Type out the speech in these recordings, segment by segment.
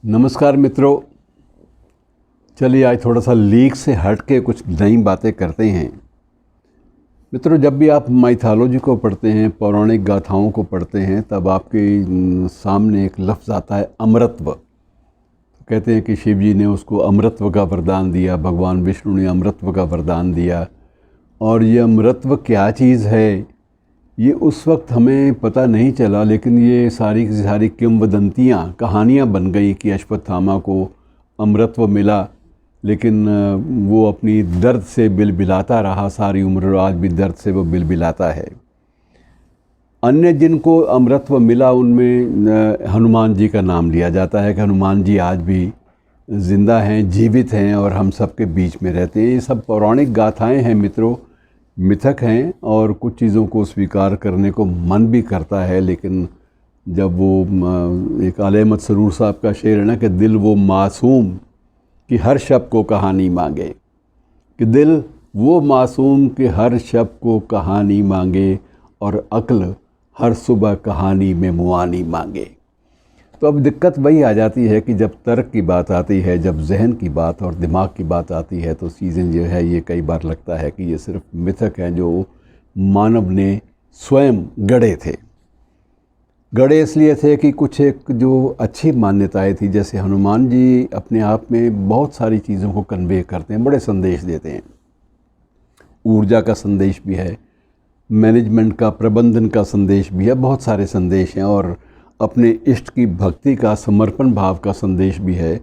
नमस्कार मित्रों। चलिए आज थोड़ा सा लीक से हट के कुछ नई बातें करते हैं। मित्रों, जब भी आप माइथोलॉजी को पढ़ते हैं, पौराणिक गाथाओं को पढ़ते हैं, तब आपके सामने एक लफ्ज़ आता है अमरत्व। कहते हैं कि शिव जी ने उसको अमरत्व का वरदान दिया, भगवान विष्णु ने अमरत्व का वरदान दिया। और ये अमरत्व क्या चीज़ है ये उस वक्त हमें पता नहीं चला, लेकिन ये सारी की सारी किंवदंतियाँ, कहानियाँ बन गई कि अश्वत्थामा को अमरत्व मिला, लेकिन वो अपनी दर्द से बिलबिलाता रहा सारी उम्र, और आज भी दर्द से वो बिलबिलाता है। अन्य जिनको अमरत्व मिला उनमें हनुमान जी का नाम लिया जाता है कि हनुमान जी आज भी ज़िंदा हैं, जीवित हैं और हम सबके बीच में रहते हैं। ये सब पौराणिक गाथाएं हैं मित्रों, मिथक हैं, और कुछ चीज़ों को स्वीकार करने को मन भी करता है। लेकिन जब वो एक आले अहमद सरूर साहब का शेर है ना कि दिल वो मासूम कि हर शब को कहानी मांगे, कि दिल वो मासूम कि हर शब को कहानी मांगे, और अक्ल हर सुबह कहानी में मुआनी मांगे। तो अब दिक्कत वही आ जाती है कि जब तर्क की बात आती है, जब जहन की बात और दिमाग की बात आती है, तो चीज़ें जो है ये कई बार लगता है कि ये सिर्फ मिथक हैं जो मानव ने स्वयं गढ़े थे। गढ़े इसलिए थे कि कुछ एक जो अच्छी मान्यताएं थी, जैसे हनुमान जी अपने आप में बहुत सारी चीज़ों को कन्वे करते हैं, बड़े संदेश देते हैं। ऊर्जा का संदेश भी है, मैनेजमेंट का, प्रबंधन का संदेश भी है, बहुत सारे संदेश हैं। और अपने इष्ट की भक्ति का, समर्पण भाव का संदेश भी है,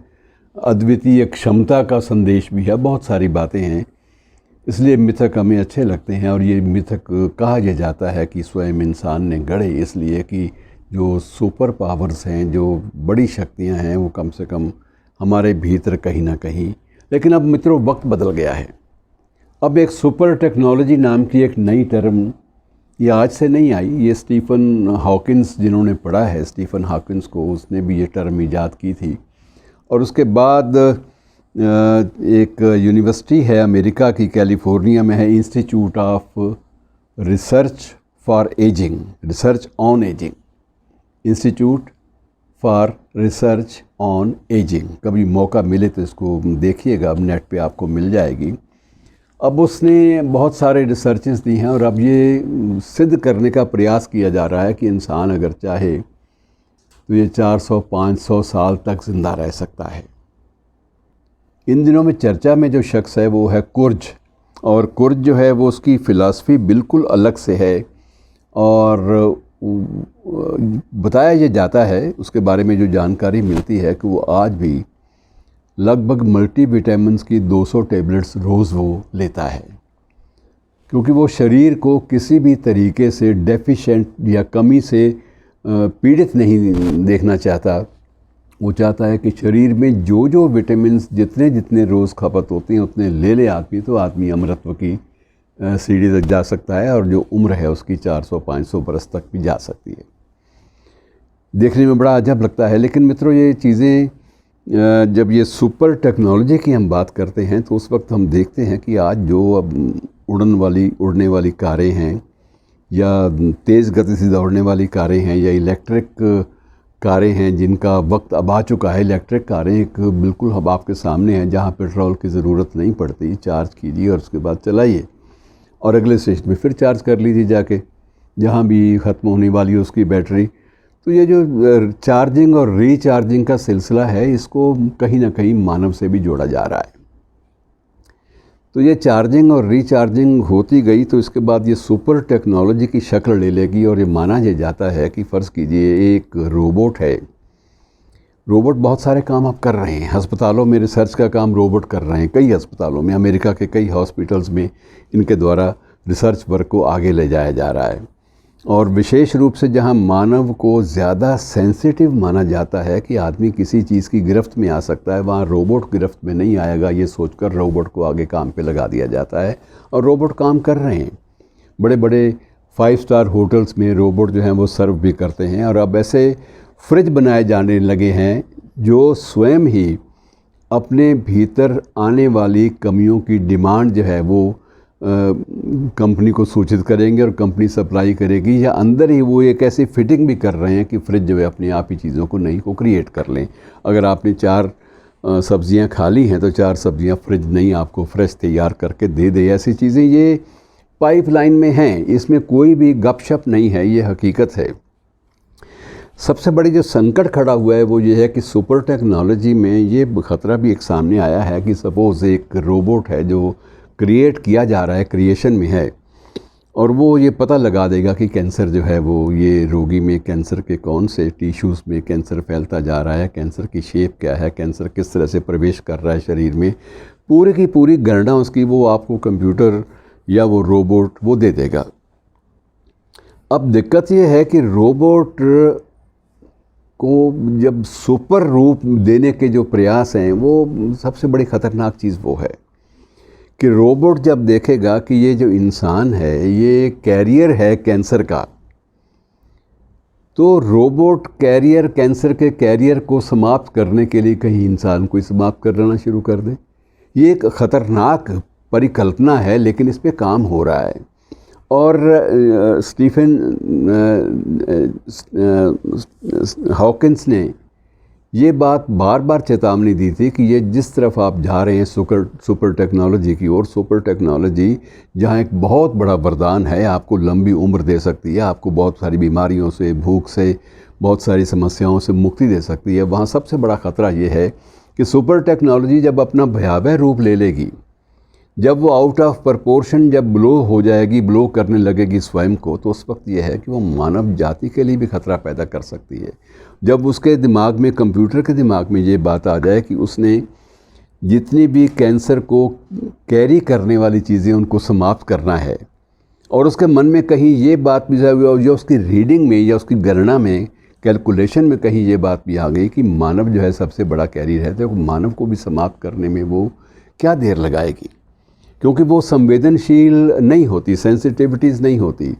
अद्वितीय क्षमता का संदेश भी है, बहुत सारी बातें हैं। इसलिए मिथक हमें अच्छे लगते हैं। और ये मिथक कहा यह जाता है कि स्वयं इंसान ने गढ़े, इसलिए कि जो सुपर पावर्स हैं, जो बड़ी शक्तियां हैं, वो कम से कम हमारे भीतर कहीं ना कहीं। लेकिन अब मित्रों वक्त बदल गया है। अब एक सुपर टेक्नोलॉजी नाम की एक नई टर्म, ये आज से नहीं आई, ये स्टीफन हॉकिंस, जिन्होंने पढ़ा है स्टीफन हॉकिंस को, उसने भी ये टर्म ईजाद की थी। और उसके बाद एक यूनिवर्सिटी है अमेरिका की, कैलिफोर्निया में है, institute of research for ageing, research on ageing, institute for research on ageing. कभी मौका मिले तो इसको देखिएगा, अब नेट पे आपको मिल जाएगी। अब उसने बहुत सारे रिसर्चेस दी हैं, और अब ये सिद्ध करने का प्रयास किया जा रहा है कि इंसान अगर चाहे तो ये 400-500 साल तक ज़िंदा रह सकता है। इन दिनों में चर्चा में जो शख्स है वो है कुर्ज, और कुर्ज जो है वो उसकी फ़िलासफ़ी बिल्कुल अलग से है। और बताया ये जाता है, उसके बारे में जो जानकारी मिलती है, कि वो आज भी लगभग मल्टीविटामिन्स की 200 टैबलेट्स रोज़ वो लेता है, क्योंकि वो शरीर को किसी भी तरीके से डेफिशिएंट या कमी से पीड़ित नहीं देखना चाहता। वो चाहता है कि शरीर में जो जो विटामिन्स जितने जितने रोज़ खपत होते हैं उतने ले ले आदमी, तो आदमी अमरत्व की सीढ़ी तक जा सकता है, और जो उम्र है उसकी 400-500 बरस तक भी जा सकती है। देखने में बड़ा अजब लगता है। लेकिन मित्रों, ये चीज़ें जब ये सुपर टेक्नोलॉजी की हम बात करते हैं, तो उस वक्त हम देखते हैं कि आज जो अब उड़ने वाली कारें हैं, या तेज़ गति से दौड़ने वाली कारें हैं, या इलेक्ट्रिक कारें हैं, जिनका वक्त अब आ चुका है। इलेक्ट्रिक कारें एक बिल्कुल अब आपके सामने हैं, जहाँ पेट्रोल की ज़रूरत नहीं पड़ती, चार्ज कीजिए और उसके बाद चलाइए, और अगले स्टेशन में फिर चार्ज कर लीजिए जाके, जहाँ भी ख़त्म होने वाली है उसकी बैटरी। तो ये जो चार्जिंग और रीचार्जिंग का सिलसिला है, इसको कहीं ना कहीं मानव से भी जोड़ा जा रहा है। तो ये चार्जिंग और रीचार्जिंग होती गई, तो इसके बाद ये सुपर टेक्नोलॉजी की शक्ल ले लेगी। और ये माना ये जाता है कि फ़र्ज़ कीजिए एक रोबोट है, रोबोट बहुत सारे काम आप कर रहे हैं। अस्पतालों में रिसर्च का काम रोबोट कर रहे हैं, कई अस्पतालों में, अमेरिका के कई हॉस्पिटल्स में इनके द्वारा रिसर्च वर्क को आगे ले जाया जा रहा है। और विशेष रूप से जहां मानव को ज़्यादा सेंसिटिव माना जाता है कि आदमी किसी चीज़ की गिरफ्त में आ सकता है, वहाँ रोबोट गिरफ्त में नहीं आएगा, ये सोचकर रोबोट को आगे काम पे लगा दिया जाता है। और रोबोट काम कर रहे हैं। बड़े बड़े 5 स्टार होटल्स में रोबोट जो हैं वो सर्व भी करते हैं। और अब ऐसे फ्रिज बनाए जाने लगे हैं जो स्वयं ही अपने भीतर आने वाली कमियों की डिमांड जो है वो कंपनी को सूचित करेंगे और कंपनी सप्लाई करेगी, या अंदर ही वो एक ऐसी फिटिंग भी कर रहे हैं कि फ्रिज जो है अपने आप ही चीज़ों को नई को क्रिएट कर लें। अगर आपने 4 सब्ज़ियाँ खा ली हैं तो 4 सब्ज़ियाँ फ्रिज नहीं आपको फ्रेश तैयार करके दे दे। ऐसी चीज़ें ये पाइपलाइन में हैं, इसमें कोई भी गपशप नहीं है, ये हकीकत है। सबसे बड़ी जो संकट खड़ा हुआ है वो ये है कि सुपर टेक्नोलॉजी में ये ख़तरा भी एक सामने आया है कि सपोज़ एक रोबोट है जो क्रिएट किया जा रहा है, क्रिएशन में है, और वो ये पता लगा देगा कि कैंसर जो है वो ये रोगी में कैंसर के कौन से टिश्यूज़ में कैंसर फैलता जा रहा है, कैंसर की शेप क्या है, कैंसर किस तरह से प्रवेश कर रहा है शरीर में, पूरी की पूरी गणना उसकी वो आपको कंप्यूटर या वो रोबोट वो दे देगा। अब दिक्कत ये है कि रोबोट को जब सुपर रूप देने के जो प्रयास हैं वो सबसे बड़ी ख़तरनाक चीज़ वो है कि रोबोट जब देखेगा कि ये जो इंसान है ये कैरियर है कैंसर का, तो रोबोट कैरियर कैंसर के कैरियर को समाप्त करने के लिए कहीं इंसान को समाप्त करना शुरू कर दे। ये एक ख़तरनाक परिकल्पना है, लेकिन इस पे काम हो रहा है। और स्टीफन हॉकिंस ने ये बात बार बार चेतावनी दी थी कि ये जिस तरफ आप जा रहे हैं सुपर टेक्नोलॉजी की ओर, सुपर टेक्नोलॉजी जहाँ एक बहुत बड़ा वरदान है, आपको लंबी उम्र दे सकती है, आपको बहुत सारी बीमारियों से, भूख से, बहुत सारी समस्याओं से मुक्ति दे सकती है, वहाँ सबसे बड़ा ख़तरा ये है कि सुपर टेक्नोलॉजी जब अपना भयावह रूप ले लेगी, जब वो आउट ऑफ प्रपोर्शन जब ब्लो हो जाएगी, ब्लो करने लगेगी स्वयं को, तो उस वक्त ये है कि वो मानव जाति के लिए भी ख़तरा पैदा कर सकती है। जब उसके दिमाग में, कंप्यूटर के दिमाग में ये बात आ जाए कि उसने जितनी भी कैंसर को कैरी करने वाली चीज़ें उनको समाप्त करना है, और उसके मन में कहीं ये बात भी या उसकी रीडिंग में या उसकी गणना में, कैलकुलेशन में कहीं ये बात भी आ गई कि मानव जो है सबसे बड़ा कैरियर है, तो मानव को भी समाप्त करने में वो क्या देर लगाएगी, क्योंकि वो संवेदनशील नहीं होती, सेंसिटिविटीज़ नहीं होती।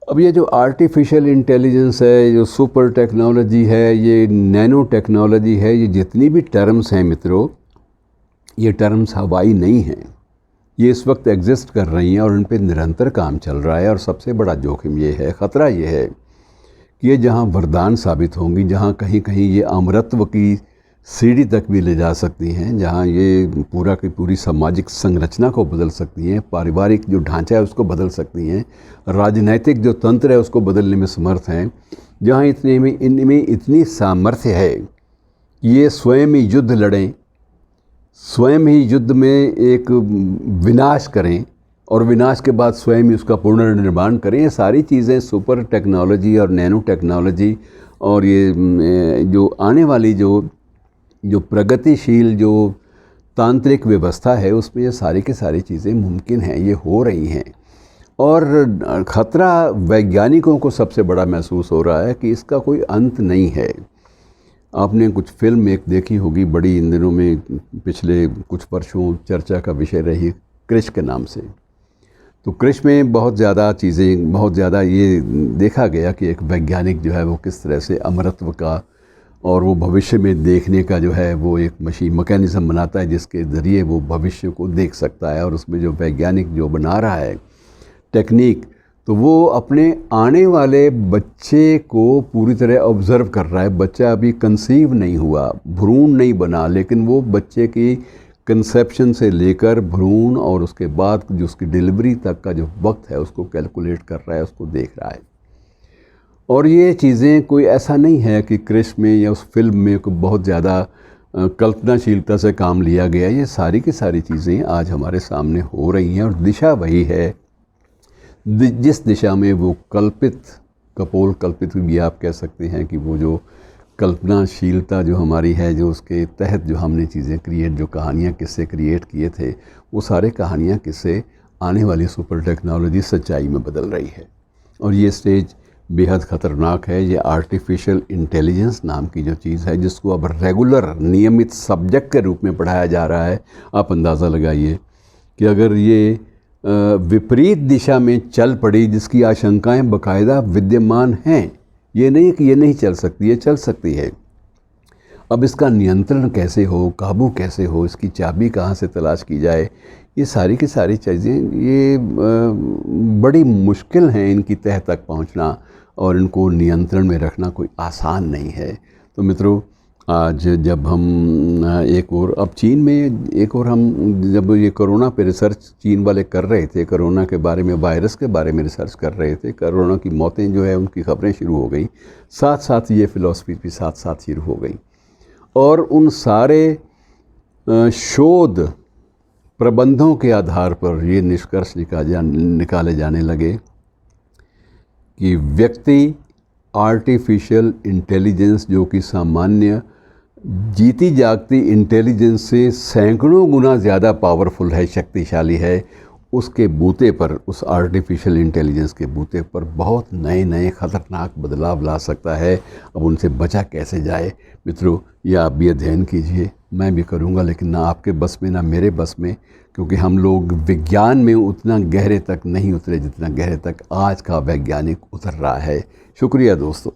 अब ये जो आर्टिफिशियल इंटेलिजेंस है, जो सुपर टेक्नोलॉजी है, ये नैनो टेक्नोलॉजी है, ये जितनी भी टर्म्स हैं मित्रों, ये टर्म्स हवाई नहीं हैं, ये इस वक्त एग्जिस्ट कर रही हैं और उन पर निरंतर काम चल रहा है। और सबसे बड़ा जोखिम ये है, ख़तरा ये है कि ये जहाँ वरदान साबित होंगी, जहाँ कहीं कहीं ये अमरत्व की सीढ़ी तक भी ले जा सकती हैं, जहाँ ये पूरा की पूरी सामाजिक संरचना को बदल सकती हैं, पारिवारिक जो ढांचा है उसको बदल सकती हैं, राजनैतिक जो तंत्र है उसको बदलने में समर्थ हैं, जहाँ इनमें इतनी सामर्थ्य है कि ये स्वयं ही युद्ध लड़ें, स्वयं ही युद्ध में एक विनाश करें और विनाश के बाद स्वयं ही उसका पुनर्निर्माण करें। ये सारी चीज़ें सुपर टेक्नोलॉजी और नैनो टेक्नोलॉजी और ये जो आने वाली जो प्रगतिशील जो तांत्रिक व्यवस्था है उसमें ये सारी की सारी चीज़ें मुमकिन हैं, ये हो रही हैं। और ख़तरा वैज्ञानिकों को सबसे बड़ा महसूस हो रहा है कि इसका कोई अंत नहीं है। आपने कुछ फिल्म एक देखी होगी, बड़ी इन दिनों में पिछले कुछ वर्षों चर्चा का विषय रही, क्रिश के नाम से। तो क्रिश में बहुत ज़्यादा चीज़ें, बहुत ज़्यादा ये देखा गया कि एक वैज्ञानिक जो है वो किस तरह से अमरत्व का और वो भविष्य में देखने का जो है वो एक मशीन मैकेनिज़्म बनाता है जिसके ज़रिए वो भविष्य को देख सकता है। और उसमें जो वैज्ञानिक जो बना रहा है टेक्निक, तो वो अपने आने वाले बच्चे को पूरी तरह ऑब्ज़र्व कर रहा है। बच्चा अभी कंसीव नहीं हुआ, भ्रूण नहीं बना, लेकिन वो बच्चे की कंसेप्शन से लेकर भ्रूण और उसके बाद जो उसकी डिलीवरी तक का जो वक्त है उसको कैलकुलेट कर रहा है, उसको देख रहा है। और ये चीज़ें कोई ऐसा नहीं है कि क्रिश में या उस फिल्म में कोई बहुत ज़्यादा कल्पनाशीलता से काम लिया गया। ये सारी की सारी चीज़ें आज हमारे सामने हो रही हैं और दिशा वही है जिस दिशा में वो कपोल कल्पित भी आप कह सकते हैं कि वो जो कल्पनाशीलता जो हमारी है, जो उसके तहत जो हमने चीज़ें क्रिएट, जो कहानियाँ किस्से क्रिएट किए थे, वो सारे कहानियाँ किस्से आने वाली सुपर टेक्नोलॉजी सच्चाई में बदल रही है। और ये स्टेज बेहद ख़तरनाक है। ये आर्टिफिशियल इंटेलिजेंस नाम की जो चीज़ है, जिसको अब रेगुलर नियमित सब्जेक्ट के रूप में पढ़ाया जा रहा है, आप अंदाज़ा लगाइए कि अगर ये विपरीत दिशा में चल पड़ी, जिसकी आशंकाएं बाकायदा विद्यमान हैं, ये नहीं कि ये नहीं चल सकती, ये चल सकती है। अब इसका नियंत्रण कैसे हो, काबू कैसे हो, इसकी चाबी कहाँ से तलाश की जाए, ये सारी की सारी चीज़ें ये बड़ी मुश्किल हैं इनकी तह तक पहुँचना, और इनको नियंत्रण में रखना कोई आसान नहीं है। तो मित्रों, आज जब हम एक और अब चीन में एक और हम जब ये कोरोना पे रिसर्च चीन वाले कर रहे थे, कोरोना के बारे में, वायरस के बारे में रिसर्च कर रहे थे, कोरोना की मौतें जो है उनकी खबरें शुरू हो गई, साथ साथ ये फ़िलॉसफी भी साथ साथ शुरू हो गई। और उन सारे शोध प्रबंधों के आधार पर ये निष्कर्ष निकाले जाने लगे कि व्यक्ति आर्टिफिशियल इंटेलिजेंस, जो कि सामान्य जीती जागती इंटेलिजेंस से सैकड़ों गुना ज़्यादा पावरफुल है, शक्तिशाली है, उसके बूते पर, उस आर्टिफिशियल इंटेलिजेंस के बूते पर बहुत नए नए ख़तरनाक बदलाव ला सकता है। अब उनसे बचा कैसे जाए मित्रों, यह आप भी अध्ययन कीजिए, मैं भी करूँगा, लेकिन ना आपके बस में ना मेरे बस में, क्योंकि हम लोग विज्ञान में उतना गहरे तक नहीं उतरे जितना गहरे तक आज का वैज्ञानिक उतर रहा है। शुक्रिया दोस्तों।